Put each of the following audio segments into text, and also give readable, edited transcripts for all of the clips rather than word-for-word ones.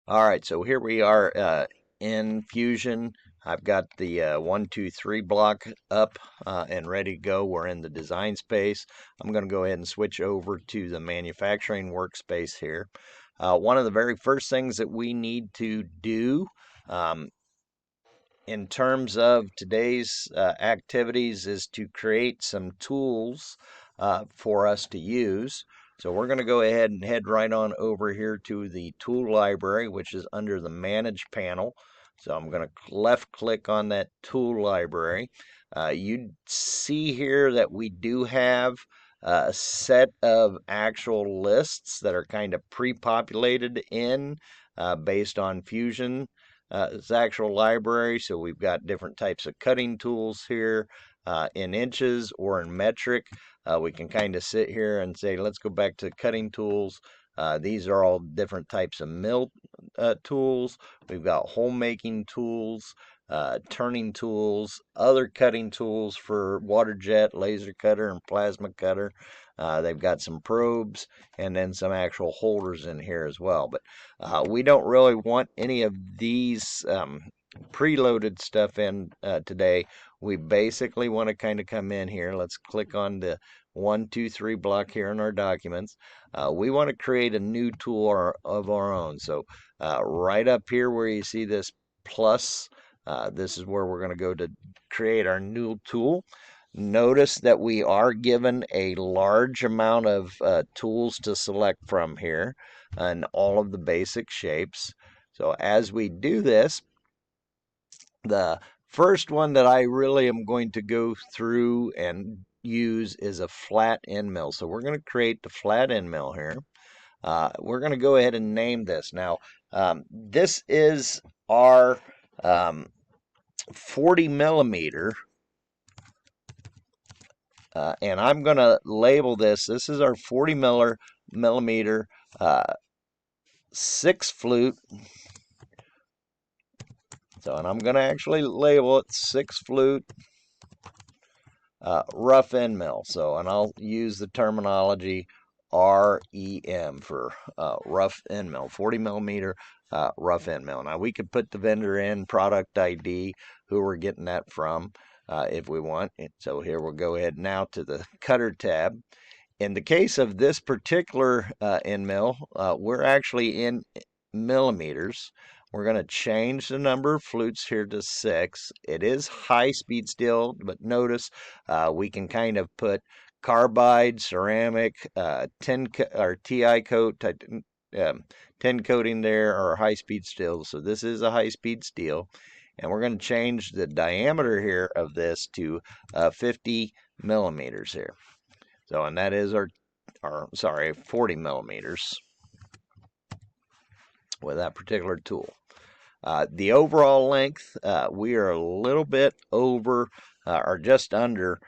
All right, so here we are in Fusion. I've got the 1, 2, 3 block up and ready to go. We're in the design space. I'm going to go ahead and switch over to the manufacturing workspace here. One of the very first things that we need to do um, in terms of today's activities is to create some tools for us to use. So we're going to go ahead and head right on over here to the tool library, which is under the manage panel. So I'm going to left click on that tool library. You see here that we do have a set of actual lists that are kind of pre-populated in based on Fusion. It's actual library, so we've got different types of cutting tools here in inches or in metric. We can kind of sit here and say, let's go back to cutting tools. These are all different types of mill tools. We've got hole making tools, turning tools, other cutting tools for water jet, laser cutter, and plasma cutter. They've got some probes and then some actual holders in here as well. But we don't really want any of these preloaded stuff in today. We basically want to kind of come in here. Let's click on the 1, 2, 3 block here in our documents. We want to create a new tool of our own. So right up here where you see this plus, this is where we're going to go to create our new tool. Notice that we are given a large amount of tools to select from here and all of the basic shapes. So as we do this, the first one that I really am going to go through and use is a flat end mill. So we're going to create the flat end mill here. We're going to go ahead and name this. Now, this is our 40 millimeter. And I'm going to label this. This is our 40 millimeter 6 flute. So, and I'm going to actually label it 6 flute rough end mill. So, and I'll use the terminology REM for rough end mill, 40 millimeter rough end mill. Now we could put the vendor in, product ID, who we're getting that from if we want. So here we'll go ahead now to the cutter tab. In the case of this particular end mill, we're actually in millimeters. We're going to change the number of flutes here to 6. It is high speed still, but notice we can kind of put carbide, ceramic, tin or TI coat, tin coating there, or high speed steel. So this is a high speed steel. And we're going to change the diameter here of this to 50 millimeters here. So, and that is our sorry, 40 millimeters with that particular tool. The overall length, we are a little bit over or just under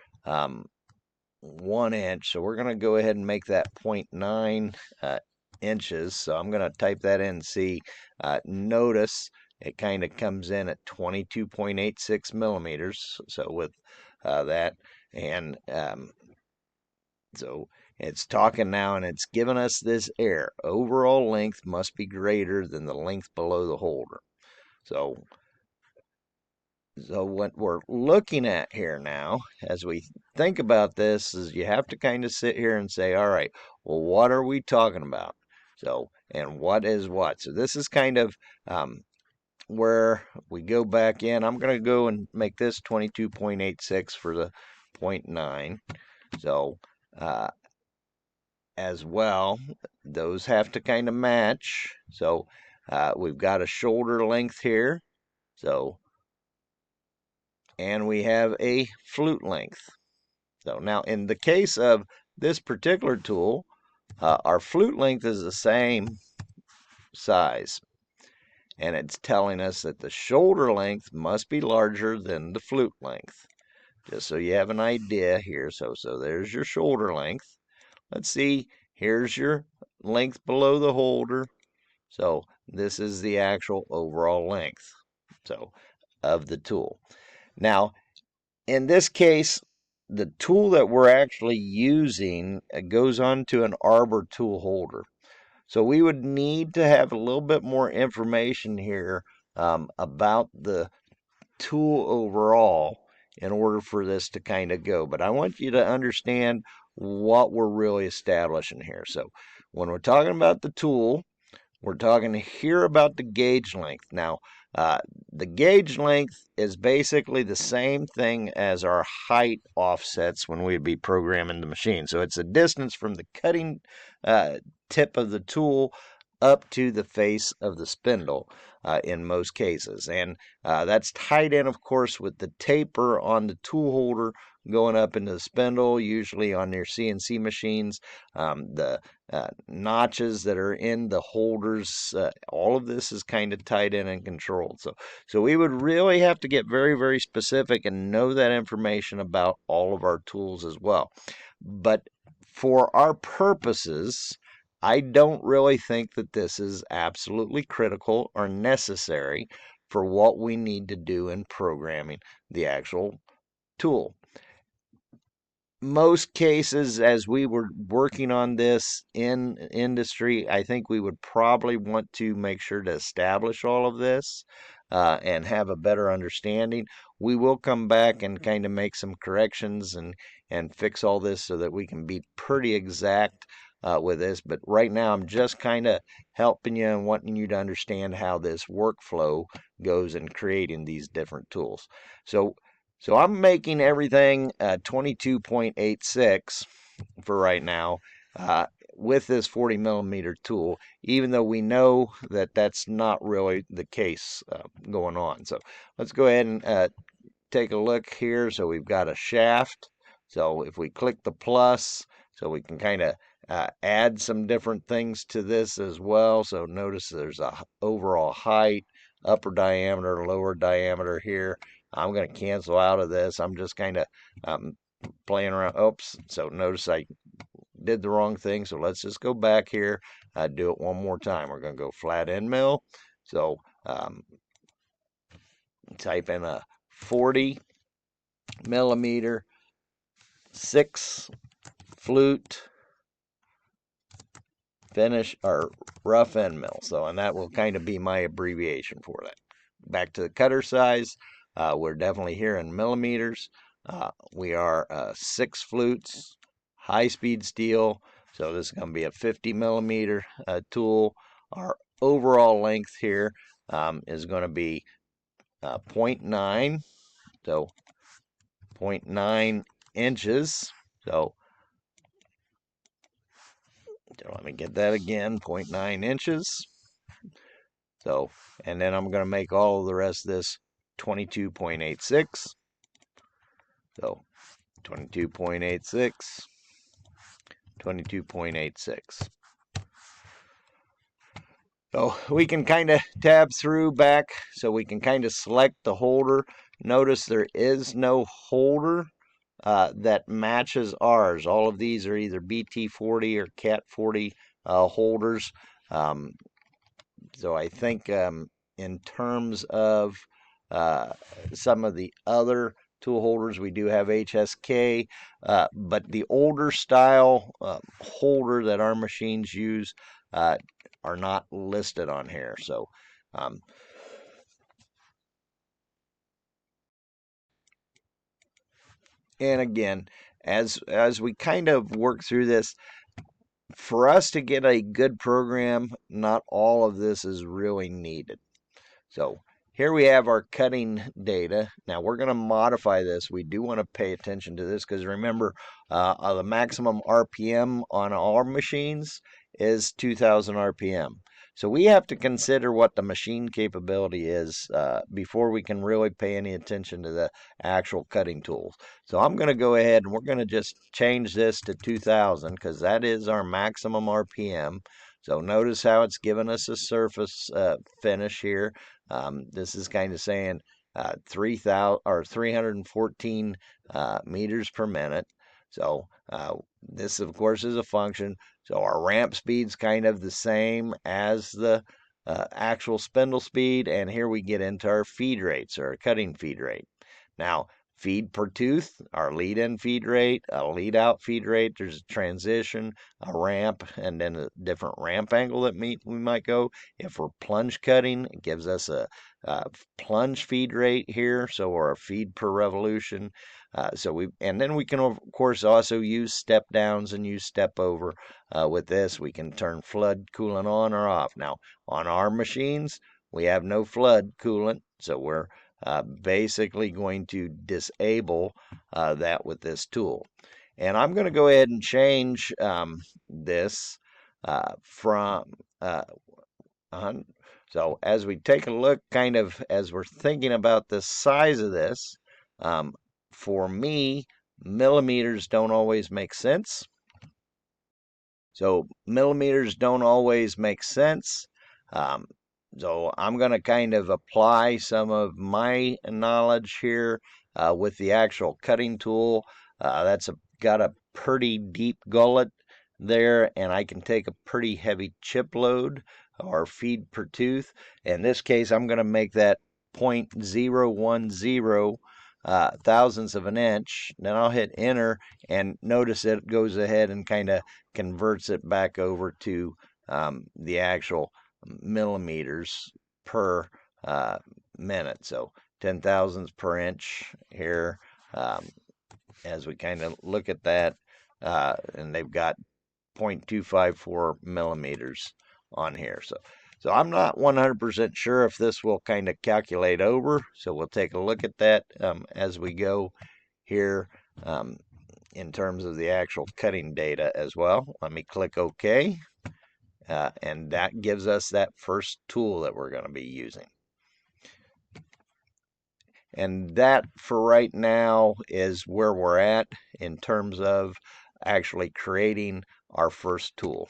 1 inch. So we're going to go ahead and make that 0.9 inches. So I'm going to type that in and see. Notice it kind of comes in at 22.86 millimeters. So with that, and so it's talking now and it's giving us this error. Overall length must be greater than the length below the holder. So what we're looking at here now, as we think about this, is you have to kind of sit here and say, all right, well, what are we talking about? So, and what is what? So this is kind of where we go back in. I'm going to go and make this 22.86 for the 0.9. So, as well, those have to kind of match. So we've got a shoulder length here. So, and we have a flute length. So now in the case of this particular tool, our flute length is the same size. And it's telling us that the shoulder length must be larger than the flute length. Just so you have an idea here. So there's your shoulder length. Let's see, here's your length below the holder. So this is the actual overall length of the tool. Now, in this case, the tool that we're actually using goes onto an arbor tool holder. So we would need to have a little bit more information here about the tool overall in order for this to kind of go. But I want you to understand what we're really establishing here. So when we're talking about the tool, we're talking here about the gauge length. Now, uh, the gauge length is basically the same thing as our height offsets when we'd be programming the machine. So it's the distance from the cutting tip of the tool up to the face of the spindle in most cases. And that's tied in, of course, with the taper on the tool holder going up into the spindle, usually on your CNC machines. The notches that are in the holders, all of this is kind of tied in and controlled. So we would really have to get very, very specific and know that information about all of our tools as well. But for our purposes, I don't really think that this is absolutely critical or necessary for what we need to do in programming the actual tool. Most cases, as we were working on this in industry, I think we would probably want to make sure to establish all of this and have a better understanding. We will come back and kind of make some corrections and fix all this so that we can be pretty exact with this. But right now, I'm just kind of helping you and wanting you to understand how this workflow goes in creating these different tools. So I'm making everything 22.86 for right now with this 40 millimeter tool, even though we know that that's not really the case going on. So let's go ahead and take a look here. So we've got a shaft. So if we click the plus, so we can kind of add some different things to this as well. So notice there's a overall height, upper diameter, lower diameter here. I'm going to cancel out of this. I'm just kind of playing around. Oops. So notice I did the wrong thing. So let's just go back here. Do it one more time. We're going to go flat end mill. So type in a 40 millimeter 6 flute finish or rough end mill. So, and that will kind of be my abbreviation for that. Back to the cutter size, we're definitely here in millimeters. We are 6 flutes, high speed steel. So this is going to be a 50 millimeter tool. Our overall length here is going to be 0.9. So 0.9 inches. So let me get that again, 0.9 inches. So, and then I'm going to make all of the rest of this 22.86. So 22.86, 22.86. So we can kind of tab through back so we can kind of select the holder. Notice there is no holder that matches ours. All of these are either BT40 or CAT40 holders. So I think in terms of some of the other tool holders, we do have HSK, but the older style holder that our machines use are not listed on here. So and again, as we kind of work through this, for us to get a good program, not all of this is really needed. So here we have our cutting data. Now we're going to modify this. We do want to pay attention to this because remember, the maximum RPM on our machines is 2000 RPM. So we have to consider what the machine capability is before we can really pay any attention to the actual cutting tools. So I'm going to go ahead and we're going to just change this to 2000 because that is our maximum RPM. So notice how it's given us a surface finish here. This is kind of saying 3,000 or 314 meters per minute. So this, of course, is a function. So our ramp speed's kind of the same as the actual spindle speed. And here we get into our feed rates, or our cutting feed rate. Now, feed per tooth, our lead in feed rate, a lead out feed rate. There's a transition, a ramp, and then a different ramp angle that we might go. If we're plunge cutting, it gives us a plunge feed rate here, so or a feed per revolution. And then we can of course also use step downs and use step over. With this, we can turn flood coolant on or off. Now, on our machines, we have no flood coolant, so we're basically going to disable that with this tool. And I'm going to go ahead and change this from so as we take a look, kind of as we're thinking about the size of this, um, for me, millimeters don't always make sense. So millimeters don't always make sense. Um, so I'm going to kind of apply some of my knowledge here with the actual cutting tool. Got a pretty deep gullet there, and I can take a pretty heavy chip load or feed per tooth. In this case, I'm going to make that 0.010 thousandths of an inch. Then I'll hit enter, and notice that it goes ahead and kind of converts it back over to the actual millimeters per minute. So 10 thousandths per inch here. As we kind of look at that, and they've got 0.254 millimeters on here. So I'm not 100% sure if this will kind of calculate over. So we'll take a look at that as we go here in terms of the actual cutting data as well. Let me click OK. And that gives us that first tool that we're going to be using. And that, for right now, is where we're at in terms of actually creating our first tool.